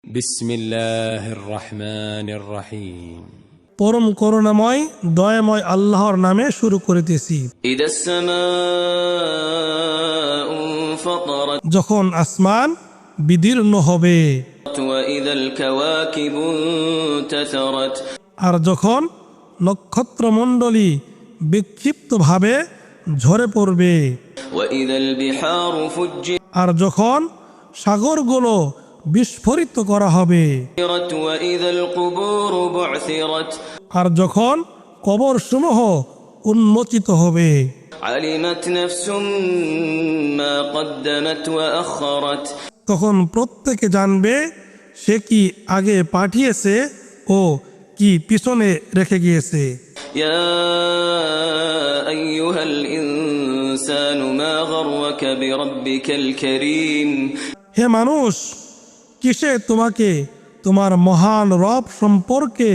বিসমিল্লাহির রহমানির রহিম। পরম করুণাময় দয়াময় আল্লাহর নামে শুরু করিতেছি। ইদাস সামাউ ফাতারাত যখন আসমান বিদীর্ণ হবে, ওয়া ইদাল কাওয়াকিবু ইনতাসারাত আর যখন নক্ষত্রমণ্ডলী বিক্ষিপ্তভাবে ঝরে পড়বে, ওয়া ইদাল বিহারু ফুজ্জিরাত আর যখন সাগরগুলো বিস্ফোরিত করা হবে, ওয়া ইদাল কুবুরু বু'থিরাত আর যখন কবরসমূহ উন্মোচিত হবে, আলিমাত নাফসুম মা কদ্দামাত ওয়া আখখারাত তখন প্রত্যেকে জানবে সে কি আগে পাঠিয়েছে ও কি পিছনে রেখে গিয়েছে। ইয়া আইয়ুহাল ইনসানু মা গররাকা বিরাব্বিকাল কারীম হে মানুষ, কিসে তোমাকে তোমার মহান রব সম্পর্কে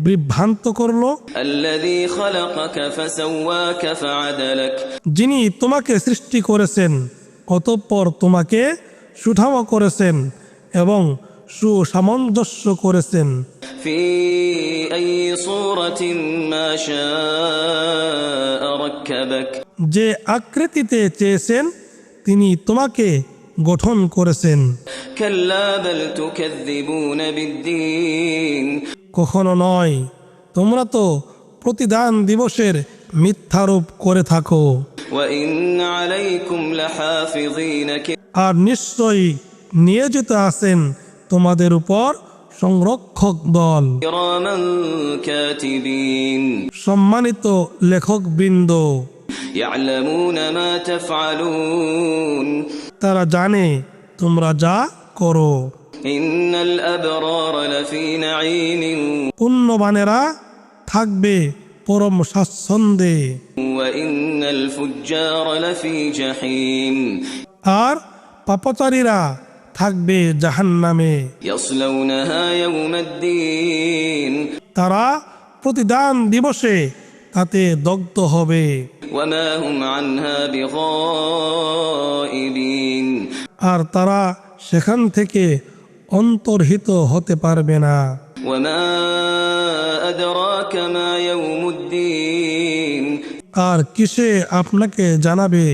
বিভ্রান্ত করলো? الذي خلقك فسواك فعدلك যিনি তোমাকে সৃষ্টি করেছেন, অতঃপর তোমাকে সুঠাম করেছেন এবং সুসামঞ্জস্য করেছেন। في أي صورة ما شاء ركبك যে আকৃতিতে চেয়েছেন তিনি তোমাকে গঠন করেছেন। كلا بل تكذبون بالدين কখনো নয়, তোমরা তো প্রতিদান দিবসের মিথ্যারোপ করে থাকো। وإن عليكم لحافظين আর নিশ্চয়ই নিয়োজিত আছেন তোমাদের উপর সংরক্ষক দল, كراما كاتبين সম্মানিত লেখকবৃন্দ। يعلمون ما تفعلون তারা জানে তোমরা যা করো। إن الأبرار لفي نعيم পুণ্যবানেরা থাকবে পরম স্বাচ্ছন্দ্যে, وإن الفجار لفي جحيم আর পাপাচারীরা থাকবে জাহান্নামে। يصلونها يوم الدين তারা প্রতিদান দিবসে তাতে দগ্ধ হবে, وما هم عنها بغائبين আর তারা সেখান থেকে অন্তর্হিত হতে পারবে না। وما أدراك ما يوم الدين আর কিসে আপনাকে জানাবে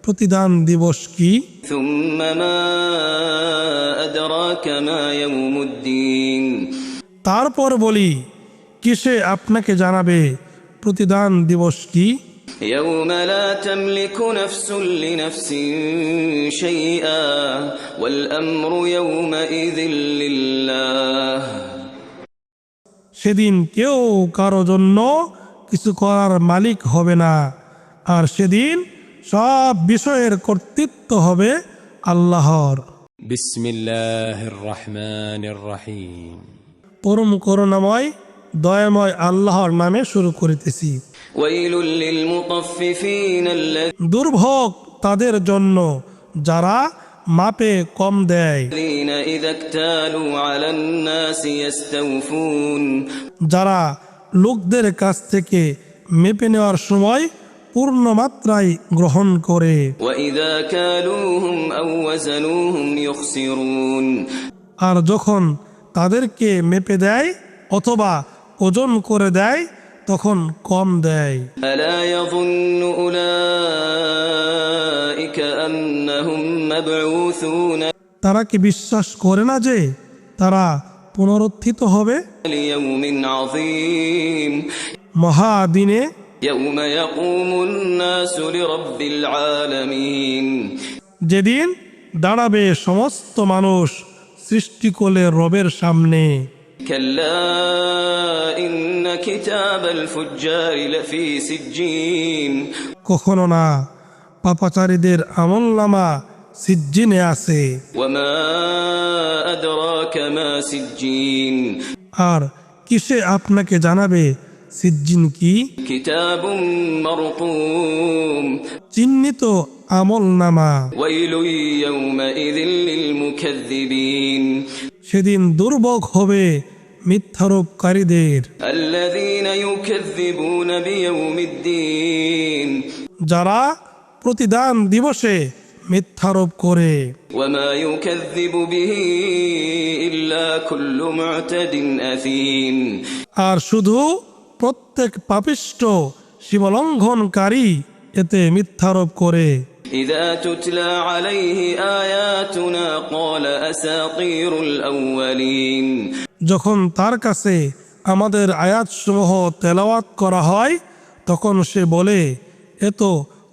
প্রতিদান দিবস কি? ثم ما أدراك ما يوم الدين তারপর বলি, কিসে আপনাকে জানাবে প্রতিদান দিবস কি? يوم لا تملك نفس لنفس شيئا والأمر يومئذ لله সেদিন কেউ কারো জন্য কিছু করার মালিক হবে না, আর সেদিন সব বিষয়ের কর্তৃত্ব হবে আল্লাহর। বিসমিল্লাহির রহমানির রহিম। পরম করুণাময় দয়াময় আল্লাহর নামে শুরু করিতেছি। ويل للمطففين দুর্ভোগ তাদের জন্য যারা মাপে কম দেয়, الذين إذا اكتالوا على الناس يستوفون যারা লোকদের কাছ থেকে মেপে নেওয়ার সময় পূর্ণ মাত্রায় গ্রহণ করে, وإذا كالوهم أو وزنوهم يخسرون আর যখন তাদেরকে মেপে দেয় অথবা ওজন করে দেয় তখন কম দেয়। ألا يظن أولئك أنهم مبعوثون তারা কি বিশ্বাস করে না যে তারা পুনরুত্থিত হবে ليوم عظيم মহাদিনে, يوم يقوم الناس لرب العالمين যেদিন দাঁড়াবে সমস্ত মানুষ সৃষ্টিকুলের রবের সামনে। كلا إن كتاب الفجار لفي سجين কখনো না, পাপাচারীদের আমলনামা সিজ্জিনে আছে। وما أدراك ما سجين আর কিসে আপনাকে জানাবে সিজ্জিন কি? كتاب مرقوم চিহ্নিত আমলনামা। ويل يومئذ للمكذبين সেদিন দুর্ভোগ হবে মিথ্যারোপকারীদের, الذين يكذبون بيوم الدين যারা প্রতিদান দিবসে মিথ্যারোপ করে। وما يكذب به إلا كل معتد أثيم আর শুধু প্রত্যেক পাপিষ্ঠ সীমালঙ্ঘনকারী এতে মিথ্যারোপ করে। إذا تتلى عليه آياتنا قال أساطير الأولين যখন তার কাছে আমাদের আয়াতসমূহ তেলাওয়াত করা হয় তখন সে বলে এ তো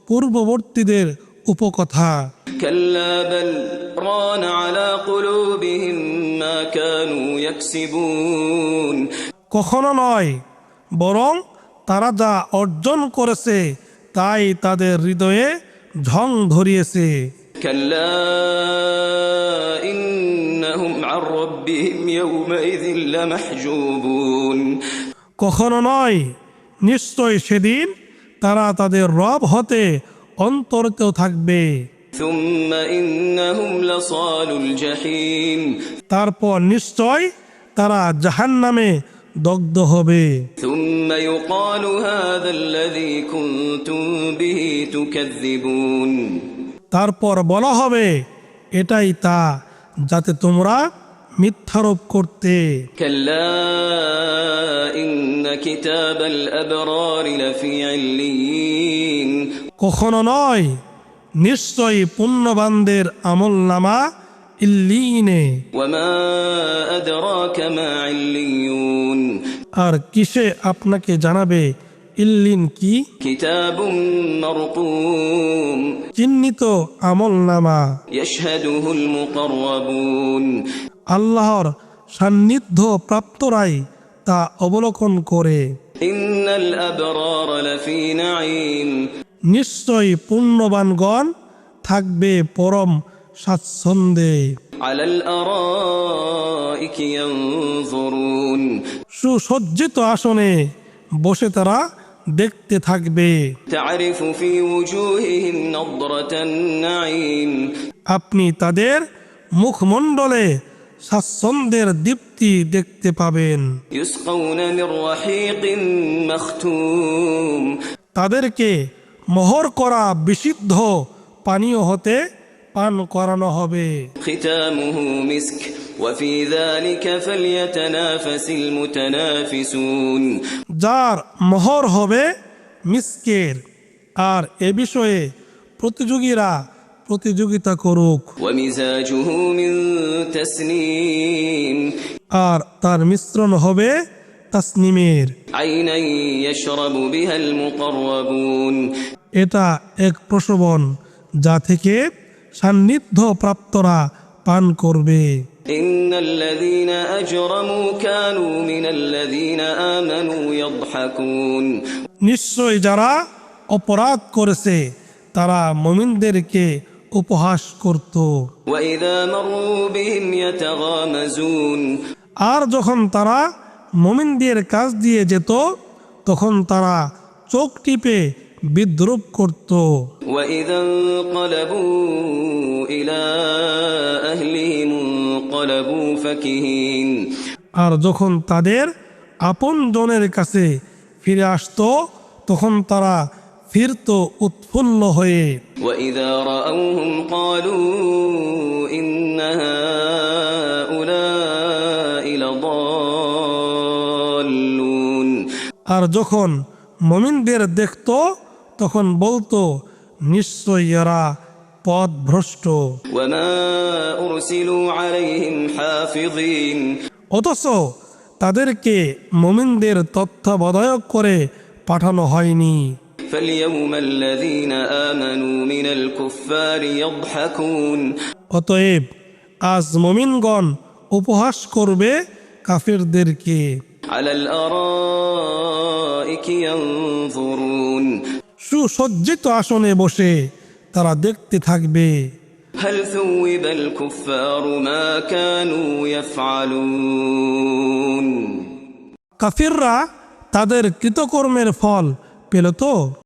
পূর্ববর্তীদের উপকথা। كلا بل ران على قلوبهم ما كانوا يكسبون কখনো নয়, বরং তারা যা অর্জন করেছে তাই তাদের হৃদয়ে ঝং ধরিয়েছে। كلا إنهم عن ربهم يومئذ لمحجوبون কখনো নয়, নিশ্চয় সেদিন তারা তাদের রব হতে অন্তরিত থাকবে। ثم إنهم لصال الجحيم তারপর নিশ্চয় তারা জাহান্নামে দগ্ধ হবে। ثم يقال هذا الذي كنتم به تكذبون তারপর বলা হবে এটাই তা যাতে তোমরা মিথ্যারোপ করতে। كلا إن كتاب الأبرار لفي عليين কখনো নয়, নিশ্চয়ই পুণ্যবানদের আমলনামা ইল্লিনে। وما أدراك ما عليون আর কিসে আপনাকে জানাবে ইল্লিন কি? كتاب مرقوم চিহ্নিত আমলনামা, يشهده المقربون আল্লাহর সান্নিধ্য প্রাপ্তরাই তা অবলোকন করে। إن الأبرار لفي نعيم নিশ্চয়ই পুণ্যবানগণ থাকবে পরম স্বাচ্ছন্দ্যে। على الأرائك ينظرون সুসজ্জিত আসনে বসে তারা দেখতে থাকবে। تعرف في وجوههم نضرة النعيم আপনি তাদের মুখমণ্ডলে স্বাচ্ছন্দ্যের দীপ্তি দেখতে পাবেন। يسقون من رحيق مختوم তাদেরকে মোহর করা বিশুদ্ধ পানীয় হতে পান করানো হবে। ختامه مسك وفي ذلك فليتنافس المتنافسون যার মোহর হবে মিস্কের, আর এ বিষয়ে প্রতিযোগীরা প্রতিযোগিতা করুক। ومزاجه من تسنيم আর তার মিশ্রণ হবে তাসনিমের। عينا يشرب بها المقربون এটা এক প্রসবন যা থেকে সান্নিধ্য প্রাপ্তরা পান করবে। إن الذين أجرموا كانوا من الذين آمنوا يضحكون নিশ্চয় যারা অপরাধ করেছে তারা মুমিনদেরকে উপহাস করত। وإذا مروا بهم يتغامزون আর যখন তারা মুমিনদের কাছ দিয়ে যেত তখন তারা চোখ টিপে বিদ্রুপ করত। وإذا انقلبوا إلى أهلهم انقلبوا فكهين আর যখন তাদের আপন জনের কাছে ফিরে আসতো তখন তারা ফিরত উৎফুল্ল হয়ে। وإذا رأوهم قالوا إن هؤلاء لضالون আর যখন মুমিনদের দেখত তখন বলতো নিশ্চয় এরা পথভ্রষ্ট। وما أرسلوا عليهم حافظين অথচ তাদেরকে মুমিনদের তত্ত্বাবধায়ক করে পাঠানো হয়নি। فاليوم الذين آمنوا من الكفار يضحكون অতএব আজ মুমিনগণ উপহাস করবে কাফিরদেরকে। على الأرائك ينظرون সুসজ্জিত আসনে বসে তারা দেখতে থাকবে। هل ثوب الكفار ما كانوا يفعلون কাফিররা তাদের কৃতকর্মের ফল পেল তো?